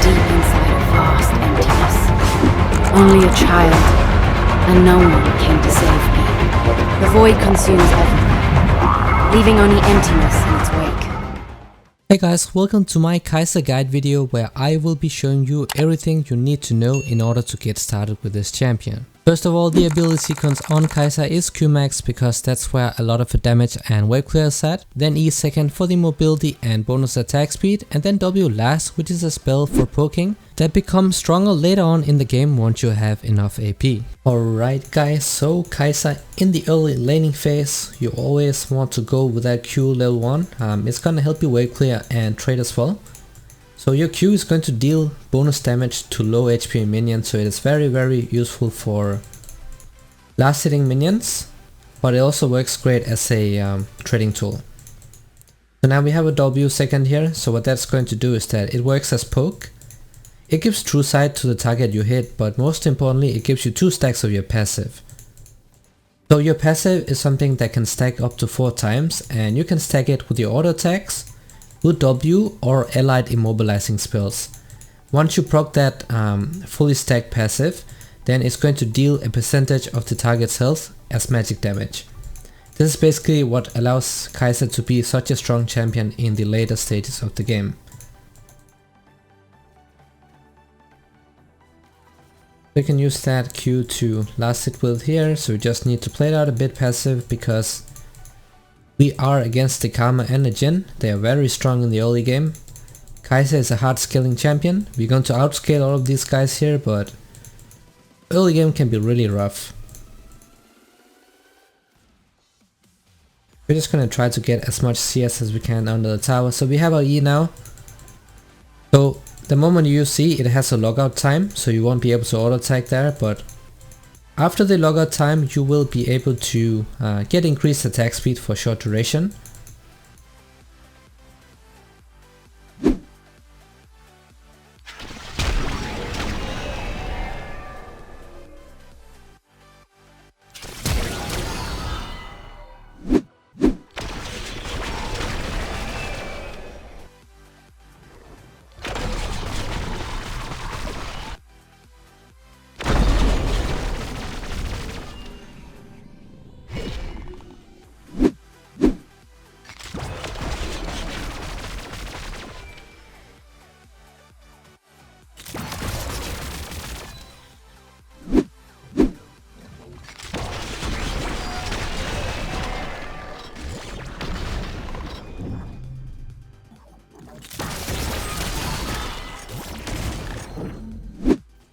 deep inside a vast emptiness. Only a child, and no one came to save me. The void consumes everything, leaving only emptiness in its wake. Hey guys, welcome to my Kai'Sa guide video where I will be showing you everything you need to know in order to get started with this champion. First of all, the ability sequence on Kai'Sa is Q-max because that's where a lot of the damage and wave clear is at, then E second for the mobility and bonus attack speed, and then W last, which is a spell for poking that becomes stronger later on in the game once you have enough AP. Alright guys, so Kai'Sa in the early laning phase, you always want to go with that Q level 1, it's gonna help you wave clear and trade as well. So your Q is going to deal bonus damage to low HP minions, so it is very useful for last hitting minions, but it also works great as a trading tool. So now we have a W second here, so what that's going to do is that it works as poke. It gives true sight to the target you hit, but most importantly it gives you 2 stacks of your passive. So your passive is something that can stack up to 4 times, and you can stack it with your auto attacks, with W or allied immobilizing spells. Once you proc that fully stacked passive, then it's going to deal a percentage of the target's health as magic damage. This is basically what allows Kai'Sa to be such a strong champion in the later stages of the game. We can use that Q to last hit with here, so we just need to play it out a bit passive because we are against the Karma and the Jhin. They are very strong in the early game. Kai'Sa is a hard scaling champion. We're going to outscale all of these guys here, but early game can be really rough. We're just gonna try to get as much CS as we can under the tower. So we have our E now. So the moment you use E, it has a logout time, so you won't be able to auto attack there, but after the logout time you will be able to get increased attack speed for short duration.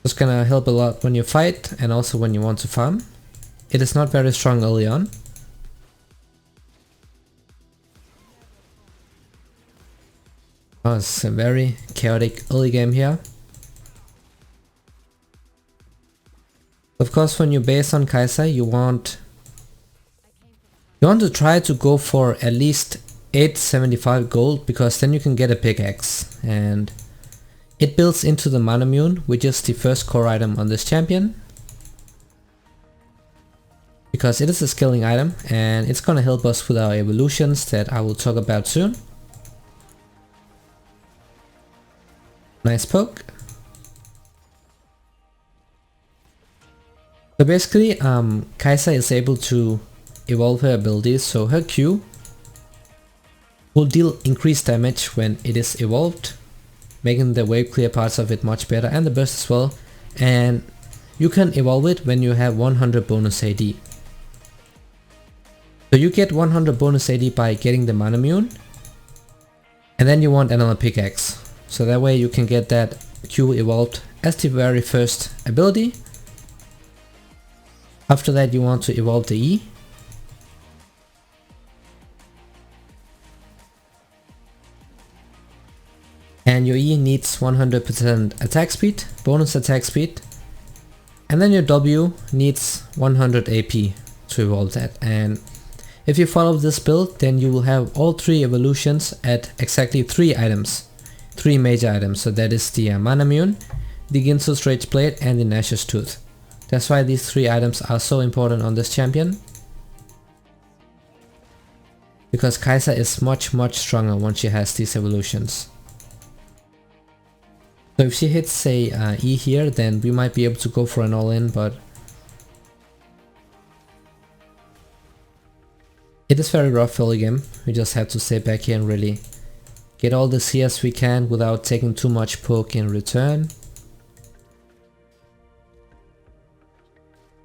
It's gonna help a lot when you fight and also when you want to farm. It is not very strong early on. Oh, it's a very chaotic early game here. Of course, when you base on Kai'Sa, you want to try to go for at least 875 gold, because then you can get a pickaxe, and it builds into the Manamune, which is the first core item on this champion, because it is a scaling item and it's gonna help us with our evolutions that I will talk about soon. Nice poke. So basically Kai'Sa is able to evolve her abilities, so her Q will deal increased damage when it is evolved, making the wave clear parts of it much better, and the burst as well, and you can evolve it when you have 100 bonus AD. So you get 100 bonus AD by getting the Manamune, and then you want another pickaxe, so that way you can get that Q evolved as the very first ability. After that you want to evolve the E, and your E needs 100% attack speed, bonus attack speed, and then your W needs 100 AP to evolve that. And if you follow this build, then you will have all 3 evolutions at exactly 3 items, 3 major items. So that is the Manamune, the Ginsu's Rage Blade, and the Nash's Tooth. That's why these 3 items are so important on this champion, because Kai'Sa is much stronger once she has these evolutions. So if she hits say E here, then we might be able to go for an all-in, but it is very rough early game. We just have to stay back here and really get all the CS we can without taking too much poke in return.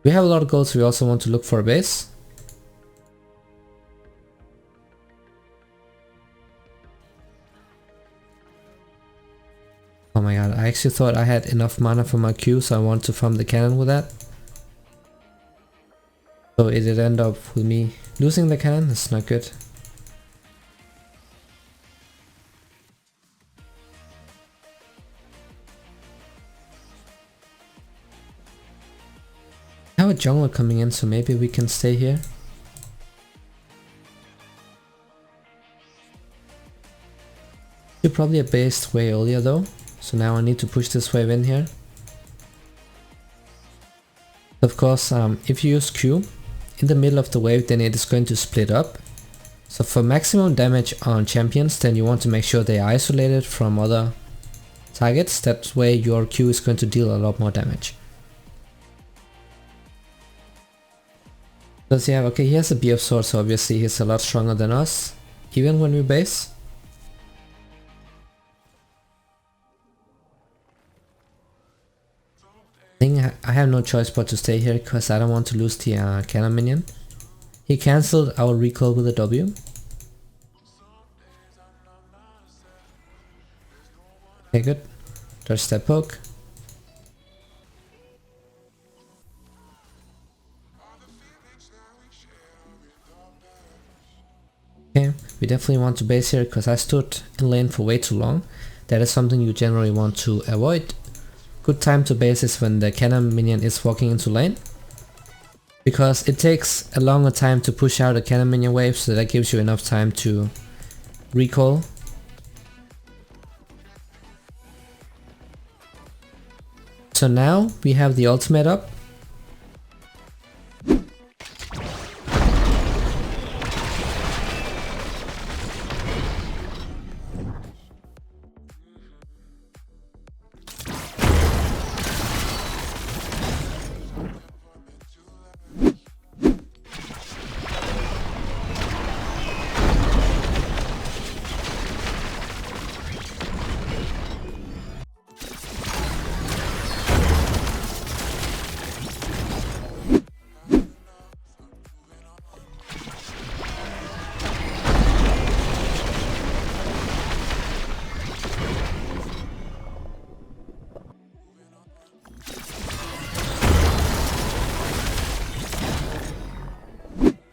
We have a lot of goals, we also want to look for a base. Oh my god, I actually thought I had enough mana for my Q, so I want to farm the cannon with that. So it did end up with me losing the cannon, that's not good. I have a jungler coming in, so maybe we can stay here. Should probably have based way earlier though, so now I need to push this wave in here. Of course, if you use Q in the middle of the wave, then it is going to split up. So for maximum damage on champions, then you want to make sure they are isolated from other targets. That way your Q is going to deal a lot more damage. Does he have, okay, he has a BF sword, so obviously he's a lot stronger than us, even when we base. I think I have no choice but to stay here because I don't want to lose the cannon minion. He cancelled our recall with a W. Okay, good. Dodge that poke. Okay, we definitely want to base here because I stood in lane for way too long. That is something you generally want to avoid. Good time to base is when the cannon minion is walking into lane, because it takes a longer time to push out a cannon minion wave, so that gives you enough time to recall. So now we have the ultimate up.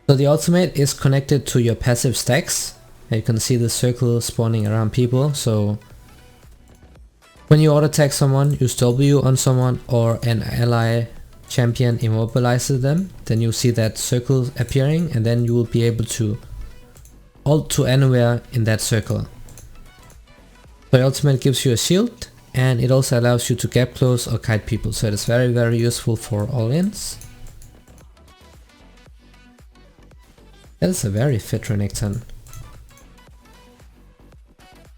So the ultimate is connected to your passive stacks. And you can see the circle spawning around people. So when you auto attack someone, use W on someone or an ally champion immobilizes them, then you see that circle appearing, and then you will be able to ult to anywhere in that circle. So the ultimate gives you a shield, and it also allows you to gap close or kite people. So it is very useful for all-ins. That is a very fit Renekton.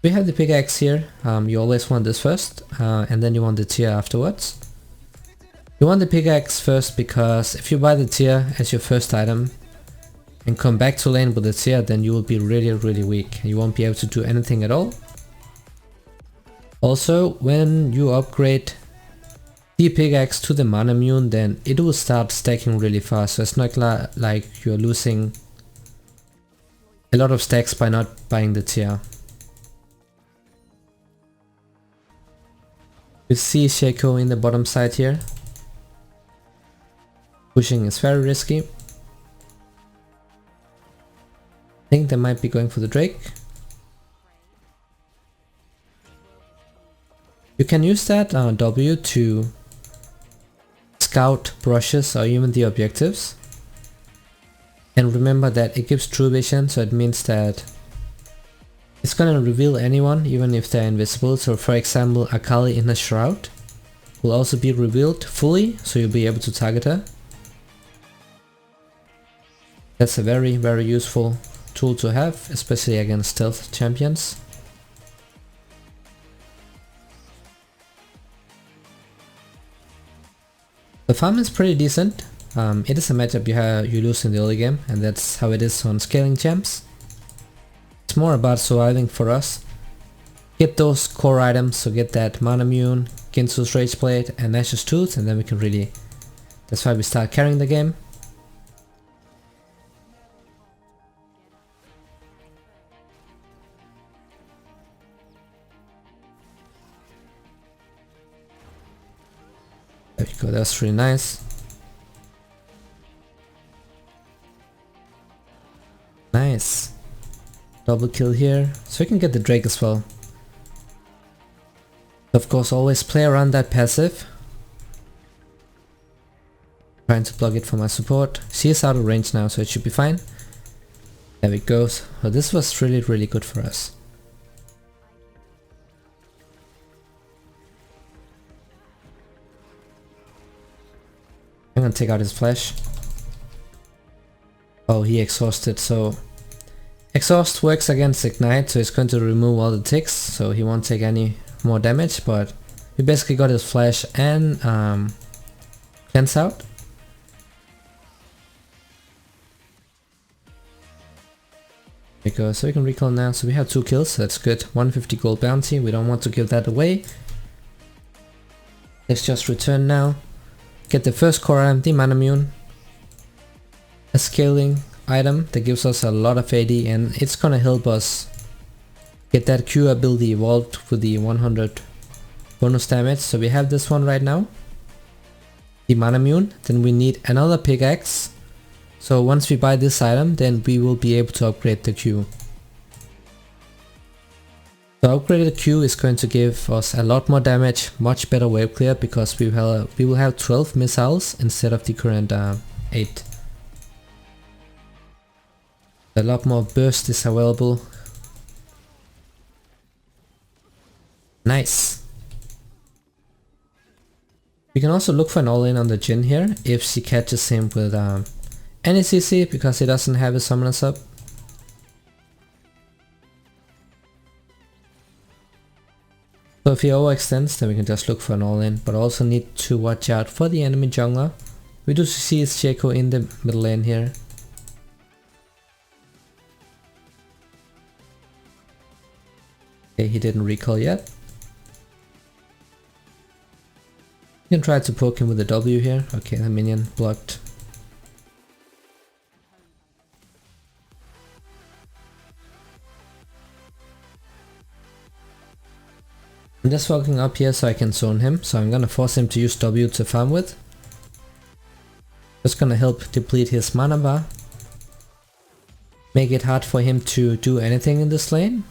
We have the pickaxe here. You always want this first, and then you want the tier afterwards. You want the pickaxe first because if you buy the tier as your first item and come back to lane with the tier, then you will be really weak. You won't be able to do anything at all. Also, when you upgrade the pickaxe to the mana immune, then it will start stacking really fast. So it's not like you're losing a lot of stacks by not buying the tier. You see Shaco in the bottom side here. Pushing is very risky. I think they might be going for the Drake. You can use that W to scout brushes or even the objectives. And remember that it gives true vision, so it means that it's gonna reveal anyone even if they're invisible. So for example, Akali in a shroud will also be revealed fully, so you'll be able to target her. That's a very useful tool to have, especially against stealth champions. The farm is pretty decent. It is a matchup you lose in the early game, and that's how it is on scaling champs. It's more about surviving for us. Get those core items, so get that Manamune, Ginsu's Rage Blade and Nash's Tooth, and then we can really... That's why we start carrying the game. There you go, that's really nice. Nice. Double kill here, so we can get the Drake as well. Of course, always play around that passive. Trying to block it for my support. She is out of range now, so it should be fine. There we go. So this was really good for us. I'm gonna take out his flash. Oh, he exhausted, so... Exhaust works against Ignite, so it's going to remove all the ticks, so he won't take any more damage, but we basically got his flash and cleanse out. There we go, so we can recall now, so we have 2 kills, so that's good. 150 gold bounty, we don't want to give that away. Let's just return now. Get the first core item, the Manamune. A scaling item that gives us a lot of AD, and it's gonna help us get that Q ability evolved with the 100 bonus damage. So we have this one right now, the Manamune. Then we need another pickaxe. So once we buy this item, then we will be able to upgrade the Q. The upgraded Q is going to give us a lot more damage, much better wave clear, because we will have 12 missiles instead of the current 8. A lot more burst is available. Nice. We can also look for an all-in on the Jhin here if she catches him with any CC, because he doesn't have his summoners up. So if he overextends, then we can just look for an all-in, but also need to watch out for the enemy jungler. We do see his Shaco in the middle lane here. Okay, he didn't recall yet. You can try to poke him with a W here. Okay, the minion blocked. I'm just walking up here so I can zone him, so I'm gonna force him to use W to farm with. Just gonna help deplete his mana bar. Make it hard for him to do anything in this lane,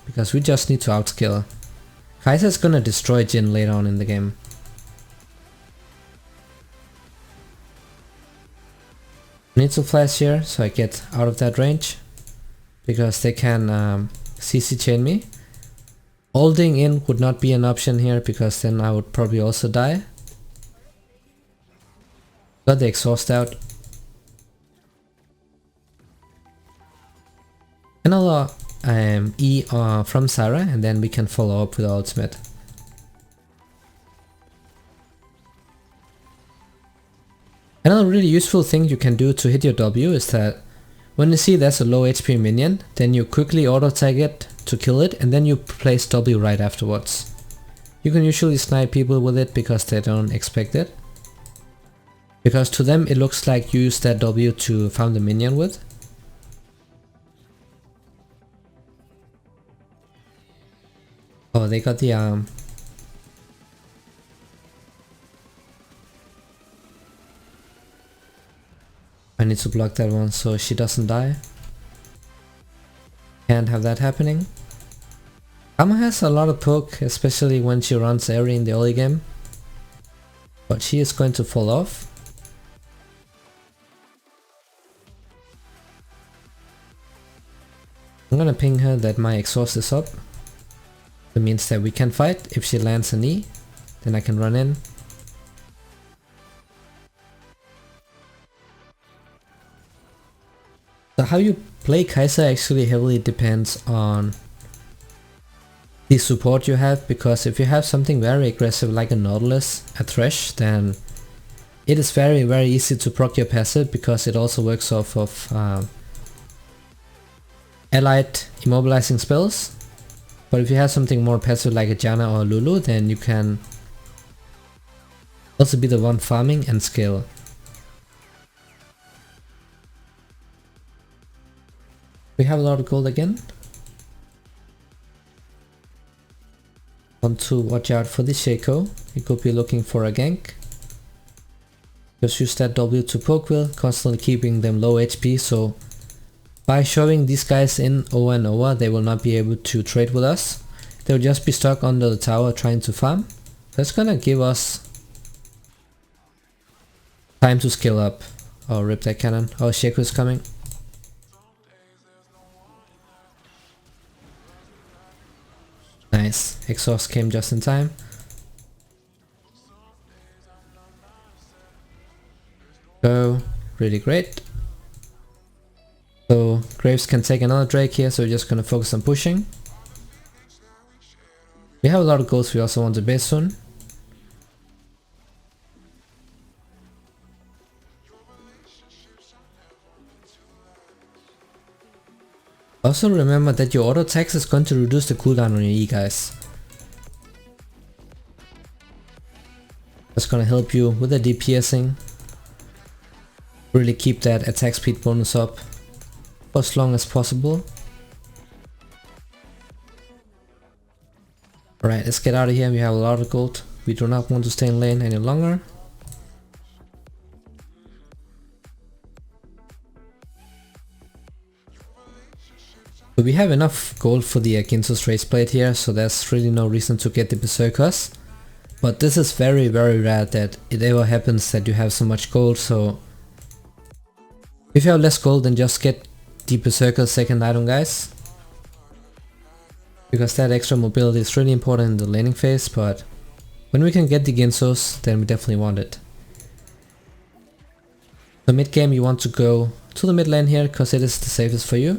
because we just need to outscale. Kai'Sa's gonna destroy Jhin later on in the game. I need to flash here so I get out of that range, because they can CC chain me. Holding in would not be an option here, because then I would probably also die. Got the exhaust out. Another E from Sarah, and then we can follow up with our ultimate. Another really useful thing you can do to hit your W is that when you see there's a low HP minion, then you quickly auto tag it to kill it, and then you place W right afterwards. You can usually snipe people with it because they don't expect it. Because to them it looks like you use that W to farm the minion with. Oh, they got the I need to block that one so she doesn't die. Can't have that happening. Amma has a lot of poke, especially when she runs Airy in the early game. But she is going to fall off. I'm gonna ping her that my exhaust is up. That means that we can fight. If she lands an E, then I can run in. So how you play Kai'Sa actually heavily depends on the support you have, because if you have something very aggressive like a Nautilus, a Thresh, then it is very easy to proc your passive because it also works off of allied immobilizing spells. But if you have something more passive like a Janna or a Lulu, then you can also be the one farming and scale. We have a lot of gold again. Want to watch out for the Shaco. He could be looking for a gank. Just use that W to poke will, constantly keeping them low HP, so by shoving these guys in over and over, they will not be able to trade with us. They'll just be stuck under the tower trying to farm. That's gonna give us time to scale up. Oh, rip that cannon. Oh, Shaco is coming. Nice. Exhaust came just in time. So, really great. So, Graves can take another Drake here, so we're just gonna focus on pushing. We have a lot of goals we also want to base soon. Also remember that your auto attacks is going to reduce the cooldown on your E, guys. That's gonna help you with the DPSing. Really keep that attack speed bonus up for as long as possible. Alright, let's get out of here. We have a lot of gold. We do not want to stay in lane any longer. But we have enough gold for the Ginto's race plate here, so there's really no reason to get the Berserkers. But this is very rare that it ever happens that you have so much gold, so if you have less gold, then just get the Berserker second item, guys. Because that extra mobility is really important in the laning phase, but when we can get the Ginsos, then we definitely want it. So mid game you want to go to the mid lane here, because it is the safest for you.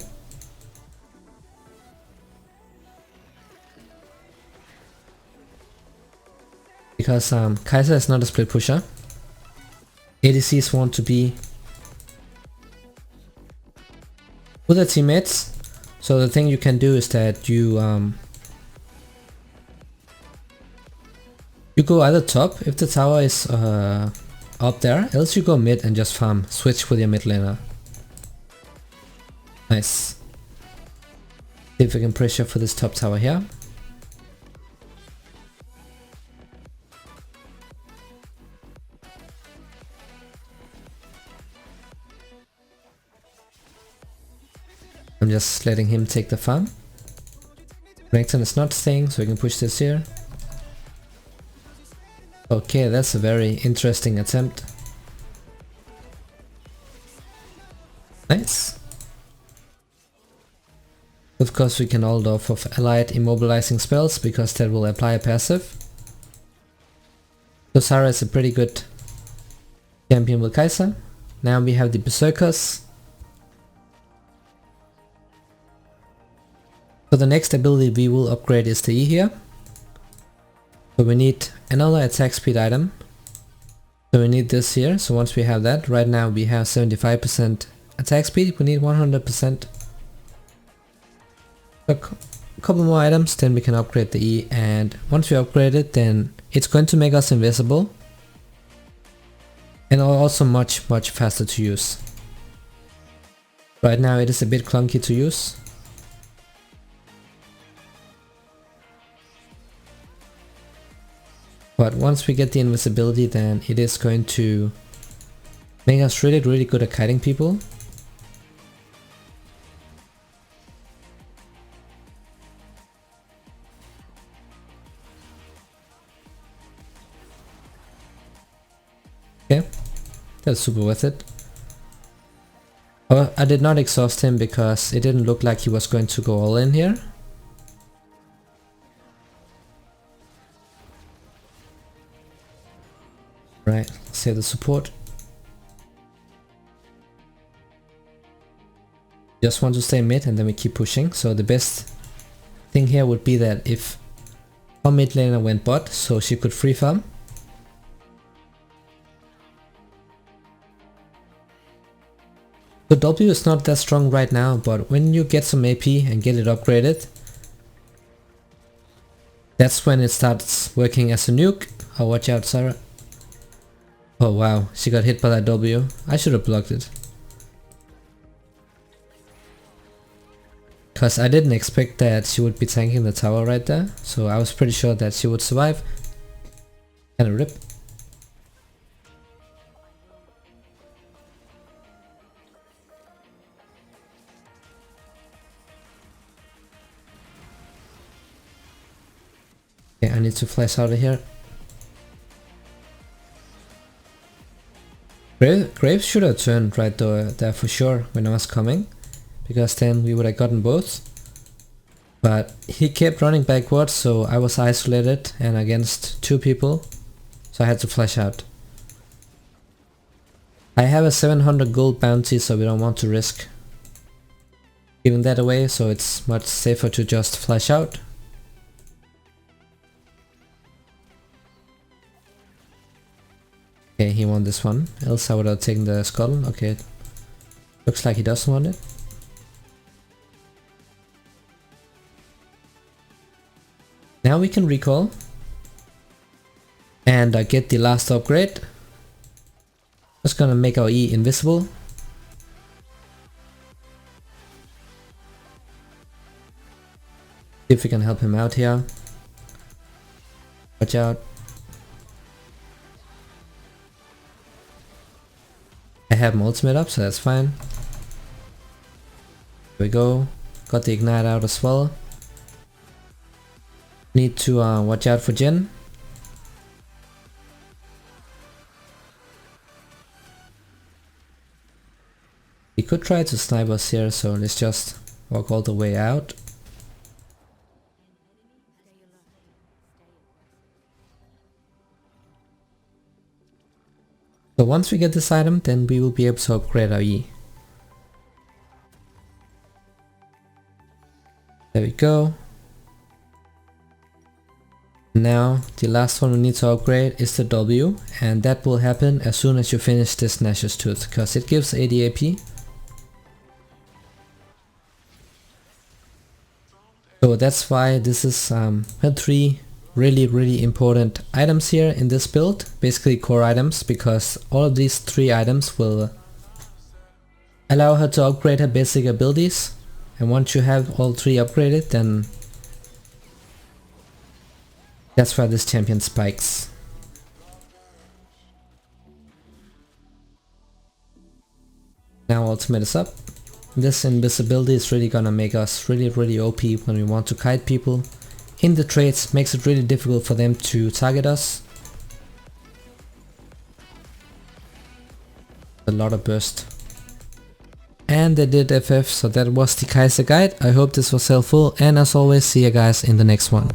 Because Kai'Sa is not a split pusher. ADCs want to be with their teammates. So the thing you can do is that you go either top if the tower is up there, else you go mid and just farm, switch with your mid laner. Nice. See if we can pressure for this top tower here. I'm just letting him take the farm. Renekton is not staying, so we can push this here. Okay, that's a very interesting attempt. Nice. Of course we can hold off of allied immobilizing spells, because that will apply a passive. So Sarah is a pretty good champion with Kai'Sa. Now we have the Berserkers. So the next ability we will upgrade is the E here. So we need another attack speed item. So we need this here. So once we have that, right now we have 75% attack speed, we need 100%. A couple more items, then we can upgrade the E, and once we upgrade it, then it's going to make us invisible. And also much faster to use. Right now it is a bit clunky to use. But once we get the invisibility, then it is going to make us really good at kiting people. Okay, that's super worth it. I did not exhaust him because it didn't look like he was going to go all in here. Right, save the support. Just want to stay mid and then we keep pushing. So the best thing here would be that if our mid laner went bot, so she could free farm. So W is not that strong right now, but when you get some AP and get it upgraded, that's when it starts working as a nuke. Oh, watch out, Sarah. Oh wow, she got hit by that W. I should have blocked it. Cause I didn't expect that she would be tanking the tower right there, so I was pretty sure that she would survive. Kinda rip. Okay, I need to flash out of here. Graves should have turned right there for sure when I was coming, because then we would have gotten both. But he kept running backwards, so I was isolated and against 2 people, so I had to flash out. I have a 700 gold bounty, so we don't want to risk giving that away, so it's much safer to just flash out. Okay, he won this one, else I would have taken the skull. Okay, looks like he doesn't want it. Now we can recall and get the last upgrade. Just gonna make our E invisible. See if we can help him out here. Watch out. I have my ultimate up, so that's fine. Here we go. Got the ignite out as well. Need to watch out for Jin. He could try to snipe us here, so let's just walk all the way out. So once we get this item, then we will be able to upgrade our E. There we go. Now the last one we need to upgrade is the W, and that will happen as soon as you finish this Nash's Tooth, because it gives 80 AP. So that's why this is 3 really important items here in this build, basically core items, because all of these 3 items will allow her to upgrade her basic abilities, and once you have all 3 upgraded, then that's why this champion spikes. Now ultimate is up. This invisibility is really gonna make us really OP when we want to kite people. In the trades, makes it really difficult for them to target us. A lot of burst. And they did FF, so that was the Kai'Sa guide. I hope this was helpful, and as always, see you guys in the next one.